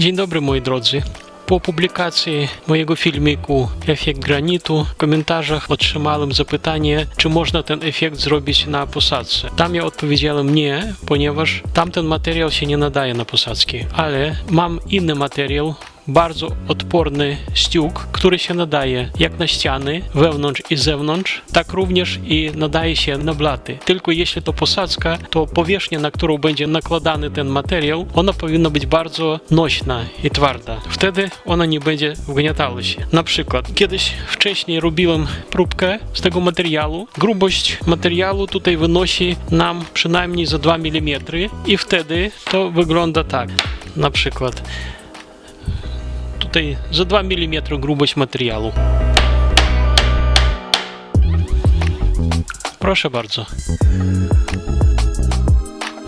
Dzień dobry moi drodzy. Po publikacji mojego filmiku Efekt granitu w komentarzach otrzymałem zapytanie, czy można ten efekt zrobić na posadzce. Tam ja odpowiedziałem nie, ponieważ tamten materiał się nie nadaje na posadzki, ale mam inny materiał, bardzo odporny stiuk, który się nadaje jak na ściany, wewnątrz i zewnątrz, tak również i nadaje się na blaty. Tylko jeśli to posadzka, to powierzchnia, na którą będzie nakładany ten materiał, ona powinna być bardzo nośna i twarda. Wtedy ona nie będzie wgniatała się. Na przykład, kiedyś wcześniej robiłem próbkę z tego materiału. Grubość materiału tutaj wynosi nam przynajmniej za 2 mm i wtedy to wygląda tak. Na przykład tutaj za 2 mm grubość materiału. Proszę bardzo.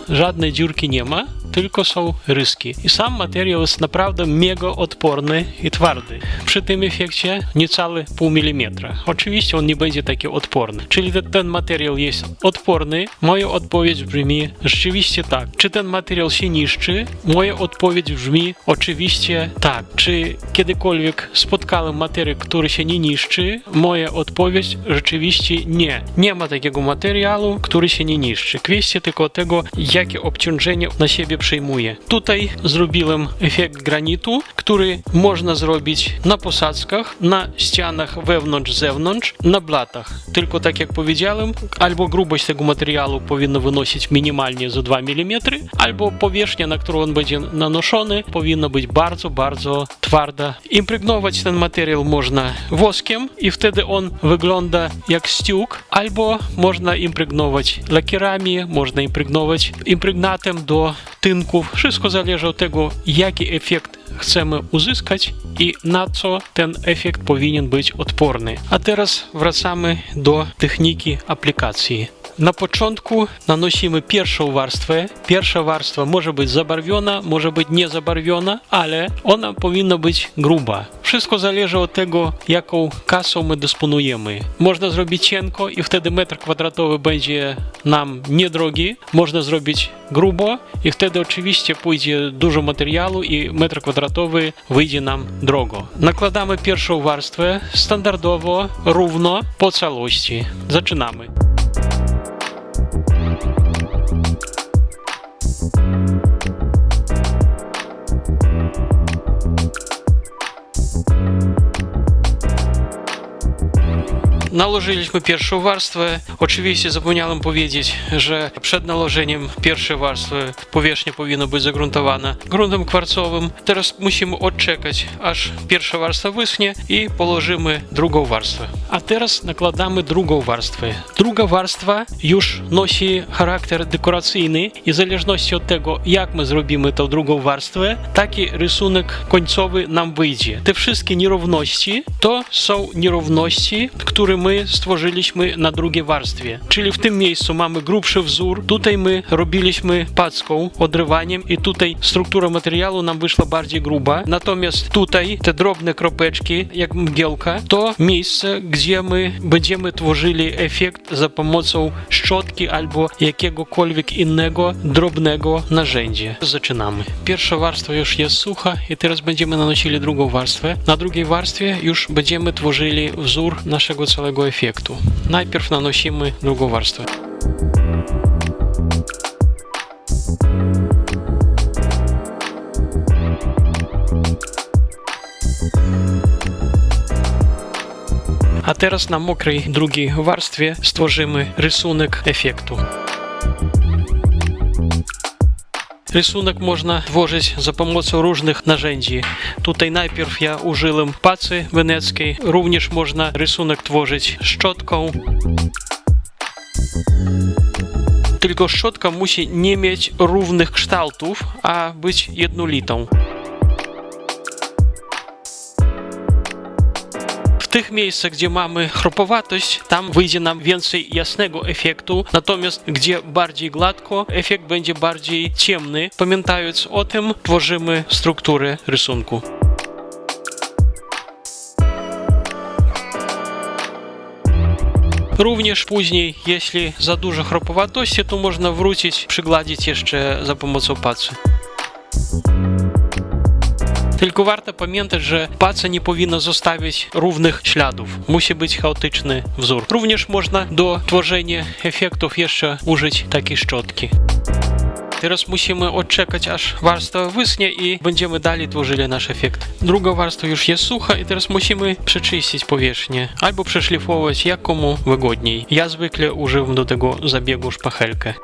Żadnej dziurki nie ma, tylko są ryski. I sam materiał jest naprawdę mega odporny i twardy. Przy tym efekcie niecałe pół milimetra. Oczywiście on nie będzie taki odporny. Czyli ten materiał jest odporny. Moja odpowiedź brzmi rzeczywiście tak. Czy ten materiał się niszczy? Moja odpowiedź brzmi oczywiście tak. Czy kiedykolwiek spotkałem materiał, który się nie niszczy? Moja odpowiedź rzeczywiście nie. Nie ma takiego materiału, który się nie niszczy. Kwestia tylko tego, jakie obciążenie na siebie przyjmuje. Tutaj zrobiłem efekt granitu, który można zrobić na posadzkach, na ścianach wewnątrz-zewnątrz, na blatach. Tylko tak jak powiedziałem, albo grubość tego materiału powinna wynosić minimalnie za 2 mm, albo powierzchnia, na którą on będzie nanoszony, powinna być bardzo, bardzo twarda. Impregnować ten materiał można woskiem i wtedy on wygląda jak stiuk, albo można impregnować lakierami, można impregnować impregnatem do tynków. Wszystko zależy od tego, jaki efekt chcemy uzyskać i na co ten efekt powinien być odporny. A teraz wracamy do techniki aplikacji. Na początku nanosimy pierwszą warstwę. Pierwsza warstwa może być zabarwiona, może być niezabarwiona, ale ona powinna być gruba. Wszystko zależy od tego, jaką kasą my dysponujemy. Można zrobić cienko i wtedy metr kwadratowy będzie nam niedrogi. Można zrobić grubo i wtedy oczywiście pójdzie dużo materiału i metr kwadratowy wyjdzie nam drogo. Nakładamy pierwszą warstwę standardowo, równo, po całości. Zaczynamy. Nałożyliśmy pierwszą warstwę. Oczywiście zapomniałem powiedzieć, że przed nałożeniem pierwszej warstwy powierzchnia powinna być zagruntowana gruntem kwarcowym. Teraz musimy odczekać, aż pierwsza warstwa wyschnie i położymy drugą warstwę. A teraz nakładamy drugą warstwę. Druga warstwa już nosi charakter dekoracyjny i w zależności od tego, jak my zrobimy tą drugą warstwę, taki rysunek końcowy nam wyjdzie. Te wszystkie nierówności to są nierówności, które my stworzyliśmy na drugiej warstwie. Czyli w tym miejscu mamy grubszy wzór, tutaj my robiliśmy packą, odrywaniem i tutaj struktura materiału nam wyszła bardziej gruba. Natomiast tutaj te drobne kropeczki, jak mgiełka, to miejsce, gdzie my będziemy tworzyli efekt za pomocą szczotki albo jakiegokolwiek innego drobnego narzędzia. Zaczynamy. Pierwsza warstwa już jest sucha i teraz będziemy nanosili drugą warstwę. Na drugiej warstwie już będziemy tworzyli wzór naszego całego efektu. Najpierw nanosimy drugą warstwę. A teraz na mokrej drugiej warstwie stworzymy rysunek efektu. Rysunek można tworzyć za pomocą różnych narzędzi. Tutaj najpierw ja użyłem pacy weneckiej. Również można rysunek tworzyć szczotką. Tylko szczotka musi nie mieć równych kształtów, a być jednolitą. W tych miejscach, gdzie mamy chropowatość, tam wyjdzie nam więcej jasnego efektu, natomiast gdzie bardziej gładko, efekt będzie bardziej ciemny. Pamiętając o tym, tworzymy strukturę rysunku. Również później, jeśli za dużo chropowatości, to można wrócić, przygładzić jeszcze za pomocą pacy. Tylko warto pamiętać, że paca nie powinna zostawiać równych śladów. Musi być chaotyczny wzór. Również można do tworzenia efektów jeszcze użyć takiej szczotki. Teraz musimy odczekać, aż warstwa wyschnie i będziemy dalej tworzyli nasz efekt. Druga warstwa już jest sucha i teraz musimy przeczyścić powierzchnię albo przeszlifować, jak komu wygodniej. Ja zwykle używam do tego zabiegu szpachelkę.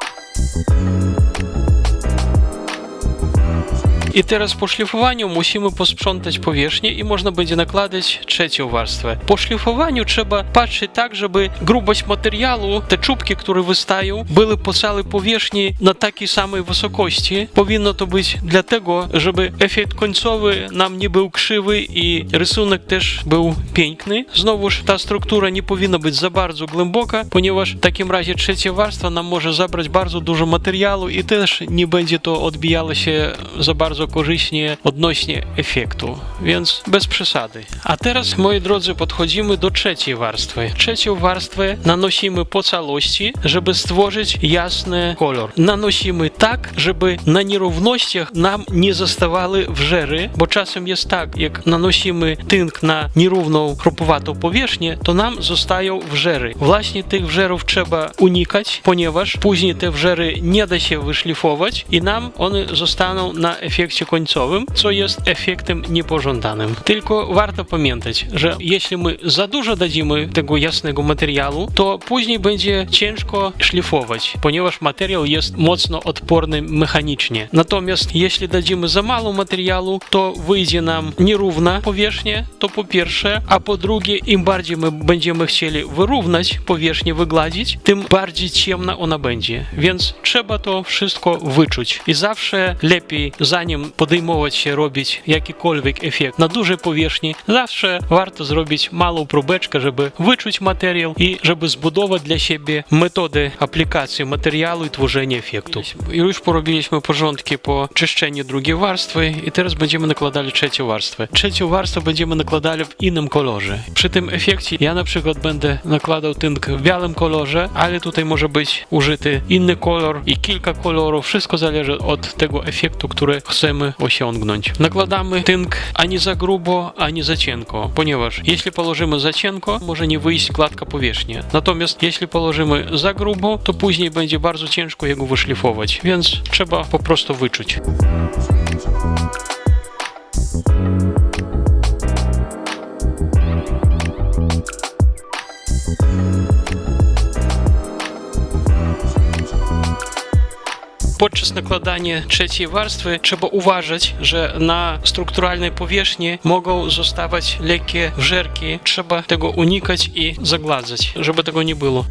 I teraz po szlifowaniu musimy posprzątać powierzchnię i można będzie nakładać trzecią warstwę. Po szlifowaniu trzeba patrzeć tak, żeby grubość materiału, te czubki, które wystają, były po całej powierzchni na takiej samej wysokości. Powinno to być dlatego, żeby efekt końcowy nam nie był krzywy i rysunek też był piękny. Znowuż ta struktura nie powinna być za bardzo głęboka, ponieważ w takim razie trzecia warstwa nam może zabrać bardzo dużo materiału i też nie będzie to odbijało się za bardzo korzystnie odnośnie efektu, więc bez przesady. A teraz, moi drodzy, podchodzimy do trzeciej warstwy. Trzecią warstwę nanosimy po całości, żeby stworzyć jasny kolor. Nanosimy tak, żeby na nierównościach nam nie zostawały wrzery, bo czasem jest tak, jak nanosimy tynk na nierówną, chropowatą powierzchnię, to nam zostają wrzery. Właśnie tych wrzerów trzeba unikać, ponieważ później te wrzery nie da się wyszlifować i nam one zostaną na efekcie końcowym, co jest efektem niepożądanym. Tylko warto pamiętać, że jeśli my za dużo dadzimy tego jasnego materiału, to później będzie ciężko szlifować, ponieważ materiał jest mocno odporny mechanicznie. Natomiast jeśli dadzimy za mało materiału, to wyjdzie nam nierówna powierzchnia, to po pierwsze, a po drugie, im bardziej my będziemy chcieli wyrównać powierzchnię, wygładzić, tym bardziej ciemna ona będzie. Więc trzeba to wszystko wyczuć. I zawsze lepiej, zanim podejmować się robić jakikolwiek efekt na dużej powierzchni, zawsze warto zrobić małą próbeczkę, żeby wyczuć materiał i żeby zbudować dla siebie metodę aplikacji materiału i tworzenia efektu. Już porobiliśmy porządki po czyszczeniu drugiej warstwy i teraz będziemy nakładali trzecią warstwę. Trzecią warstwę będziemy nakładali w innym kolorze. Przy tym efekcie ja na przykład będę nakładał tynk w białym kolorze, ale tutaj może być użyty inny kolor i kilka kolorów. Wszystko zależy od tego efektu, który chcemy osiągnąć. Nakładamy tynk ani za grubo, ani za cienko, ponieważ jeśli położymy za cienko, może nie wyjść gładka powierzchnia. Natomiast jeśli położymy za grubo, to później będzie bardzo ciężko jego wyszlifować, więc trzeba po prostu wyczuć. Podczas nakładania trzeciej warstwy trzeba uważać, że na strukturalnej powierzchni mogą zostawać lekkie wżerki. Trzeba tego unikać i zagładzać, żeby tego nie było.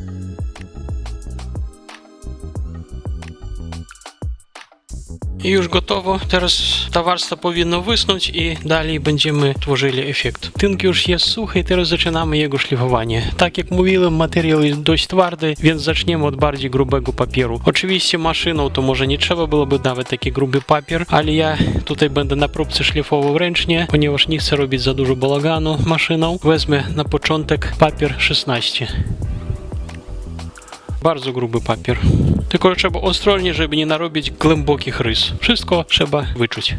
I już gotowo. Teraz ta warstwa powinna wysnąć i dalej będziemy tworzyli efekt. Tynk już jest suchy, teraz zaczynamy jego szlifowanie. Tak jak mówiłem, materiał jest dość twardy, więc zaczniemy od bardziej grubego papieru. Oczywiście maszyną to może nie trzeba byłoby nawet taki gruby papier, ale ja tutaj będę na próbce szlifował ręcznie, ponieważ nie chcę robić za dużo bałaganu maszyną. Wezmę na początek papier 16. Bardzo gruby papier. Tylko trzeba ostrożnie, żeby nie narobić głębokich rys. Wszystko trzeba wyczuć.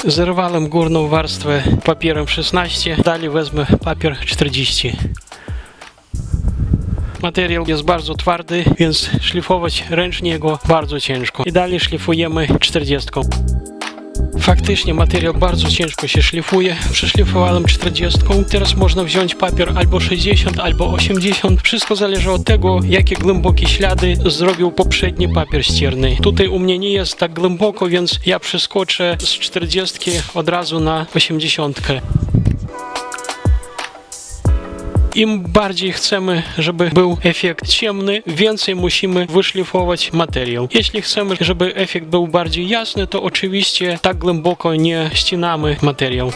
Zerwałem górną warstwę papierem 16, dalej wezmę papier 40. Materiał jest bardzo twardy, więc szlifować ręcznie go bardzo ciężko. I dalej szlifujemy 40. Faktycznie materiał bardzo ciężko się szlifuje. Przeszlifowałem 40. Teraz można wziąć papier albo 60, albo 80. Wszystko zależy od tego, jakie głębokie ślady zrobił poprzedni papier ścierny. Tutaj u mnie nie jest tak głęboko, więc ja przeskoczę z 40 od razu na 80. Im bardziej chcemy, żeby był efekt ciemny, więcej musimy wyszlifować materiał. Jeśli chcemy, żeby efekt był bardziej jasny, to oczywiście tak głęboko nie ścinamy materiał.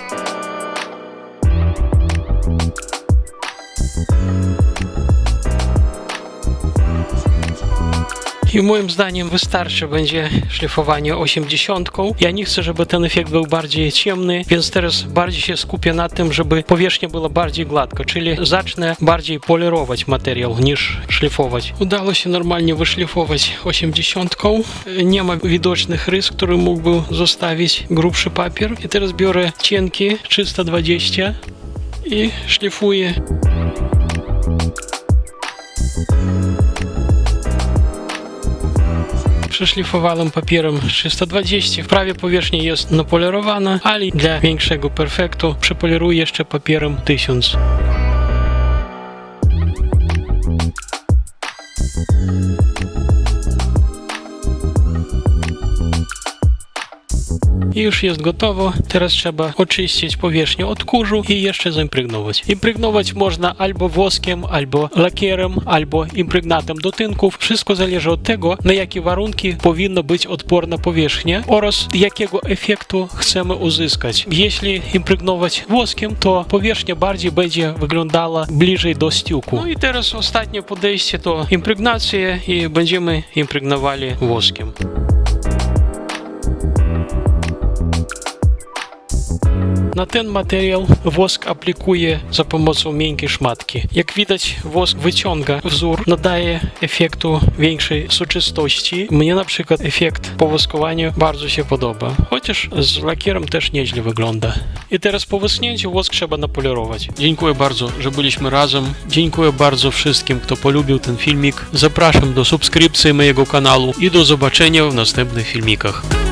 I moim zdaniem wystarczy będzie szlifowanie 80. Ja nie chcę, żeby ten efekt był bardziej ciemny, więc teraz bardziej się skupię na tym, żeby powierzchnia była bardziej gładka, czyli zacznę bardziej polerować materiał niż szlifować. Udało się normalnie wyszlifować 80. Nie ma widocznych rys, które mógłby zostawić grubszy papier. I teraz biorę cienki 320 i szlifuję. Przeszlifowałem papierem 320. Prawie powierzchnia jest napolerowana, ale dla większego perfektu przepoleruję jeszcze papierem 1000. I już jest gotowo. Teraz trzeba oczyścić powierzchnię od kurzu i jeszcze zaimpregnować. Impregnować można albo woskiem, albo lakierem, albo impregnatem do tynków. Wszystko zależy od tego, na jakie warunki powinna być odporna powierzchnia oraz jakiego efektu chcemy uzyskać. Jeśli impregnować woskiem, to powierzchnia bardziej będzie wyglądała bliżej do styku. No i teraz ostatnie podejście to impregnacja i będziemy impregnowali woskiem. Na ten materiał wosk aplikuje za pomocą miękkiej szmatki. Jak widać, wosk wyciąga wzór, nadaje efektu większej soczystości. Mnie na przykład efekt po woskowaniu bardzo się podoba, chociaż z lakierem też nieźle wygląda. I teraz po wyschnięciu wosk trzeba napolerować. Dziękuję bardzo, że byliśmy razem. Dziękuję bardzo wszystkim, kto polubił ten filmik. Zapraszam do subskrypcji mojego kanału i do zobaczenia w następnych filmikach.